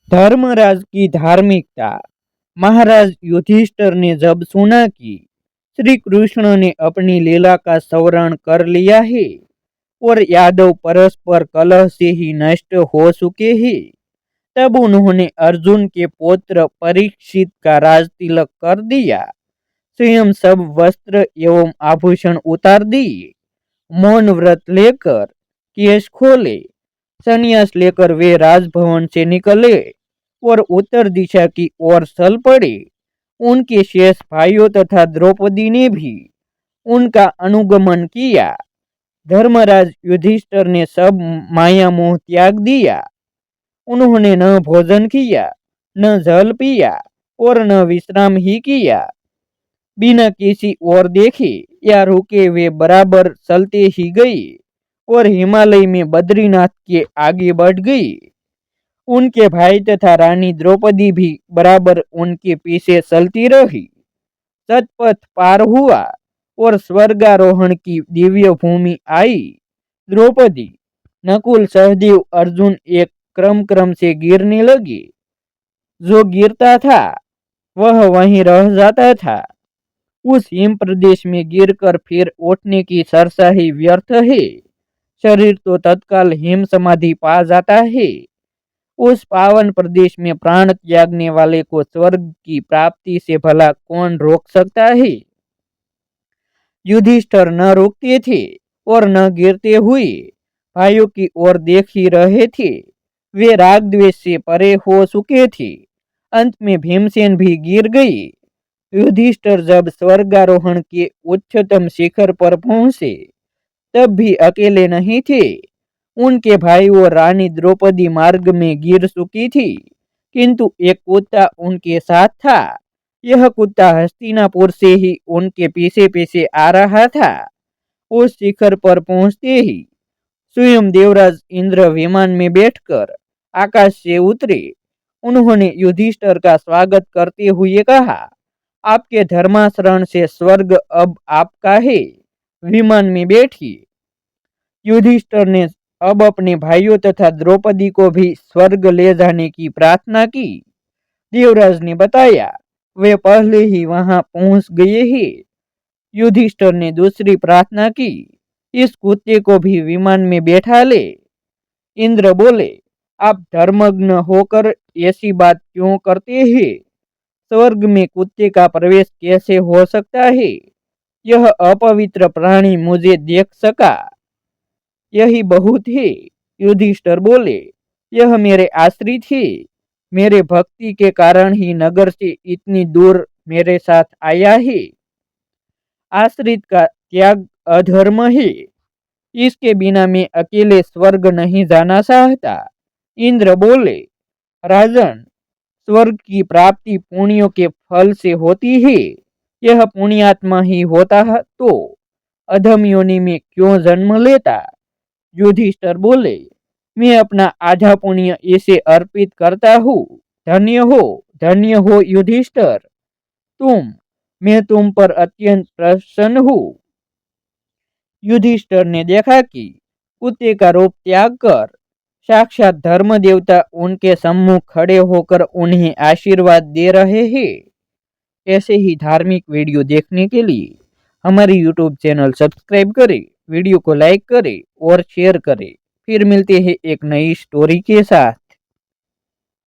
धर्मराज की धार्मिकता। महाराज युधिष्ठिर ने जब सुना कि श्री कृष्ण ने अपनी लीला का स्मरण कर लिया है और यादव परस्पर कलह से ही नष्ट हो चुके हैं, तब उन्होंने अर्जुन के पुत्र परीक्षित का राज तिलक कर दिया। स्वयं सब वस्त्र एवं आभूषण उतार दिए, मौन व्रत लेकर केश खोले, संन्यास लेकर वे राजभवन से निकले और उत्तर दिशा की ओर चल पड़े। उनके शेष भाइयों तथा द्रौपदी ने भी उनका अनुगमन किया। धर्मराज युधिष्ठिर ने सब माया मोह त्याग दिया। उन्होंने न भोजन किया, न जल पिया और न विश्राम ही किया। बिना किसी और देखे या रुके वे बराबर चलते ही गए और हिमालय में बद्रीनाथ के आगे बढ़ गए। उनके भाई तथा रानी द्रौपदी भी बराबर उनके पीछे चलती रही। सतपथ पार हुआ और स्वर्गारोहण की दिव्य भूमि आई। द्रौपदी, नकुल, सहदेव, अर्जुन एक क्रम क्रम से गिरने लगे। जो गिरता था वह वहीं रह जाता था। उस हिम प्रदेश में गिरकर फिर उठने की चर्चा ही व्यर्थ है। शरीर तो तत्काल हिम समाधि पा जाता है। उस पावन प्रदेश में प्राण त्यागने वाले को स्वर्ग की प्राप्ति से भला कौन रोक सकता है। युधिष्ठिर न रुकते थे और न गिरते हुए भाइयों की ओर देख ही रहे थे। वे राग द्वेष से परे हो चुके थे। अंत में भीमसेन भी गिर गए। युधिष्ठिर जब स्वर्गारोहण के उच्चतम शिखर पर पहुंचे तब भी अकेले नहीं थे। उनके भाई और रानी द्रौपदी मार्ग में गिर चुकी थी, किंतु एक कुत्ता उनके साथ था। यह कुत्ता हस्तिनापुर से ही उनके पीछे पीछे आ रहा था। उस शिखर पर पहुंचते ही स्वयं देवराज इंद्र विमान में बैठकर आकाश से उतरे। उन्होंने युधिष्ठिर का स्वागत करते हुए कहा, आपके धर्माचरण से स्वर्ग अब आपका है, विमान में बैठिए। युधिष्ठिर ने अब अपने भाइयों तथा द्रौपदी को भी स्वर्ग ले जाने की प्रार्थना की। देवराज ने बताया, वे पहले ही वहां पहुंच गए हैं। युधिष्ठिर ने दूसरी प्रार्थना की, इस कुत्ते को भी विमान में बैठा ले। इंद्र बोले, आप धर्मज्ञ होकर ऐसी बात क्यों करते हैं? स्वर्ग में कुत्ते का प्रवेश कैसे हो सकता है? यह अपवित्र प्राणी मुझे देख सका, यही बहुत है। युधिष्ठिर बोले, यह मेरे आश्रित है। मेरे भक्ति के कारण ही नगर से इतनी दूर मेरे साथ आया है। आश्रित का त्याग अधर्म है। इसके बिना मैं अकेले स्वर्ग नहीं जाना चाहता। इंद्र बोले, राजन, स्वर्ग की प्राप्ति पुण्यों के फल से होती है। यह पुण्यात्मा ही होता है तो अधम योनि में क्यों जन्म लेता? युधिष्ठिर बोले, मैं अपना आधा पुण्य इसे अर्पित करता हूँ। धन्य हो युधिष्ठिर, मैं तुम पर अत्यंत प्रसन्न हूँ। युधिष्ठिर ने देखा कि कुत्ते का रूप त्याग कर साक्षात धर्म देवता उनके सम्मुख खड़े होकर उन्हें आशीर्वाद दे रहे हैं। ऐसे ही धार्मिक वीडियो देखने के लिए हमारे YouTube चैनल सब्सक्राइब करें, वीडियो को लाइक करें और शेयर करें। फिर मिलते हैं एक नई स्टोरी के साथ।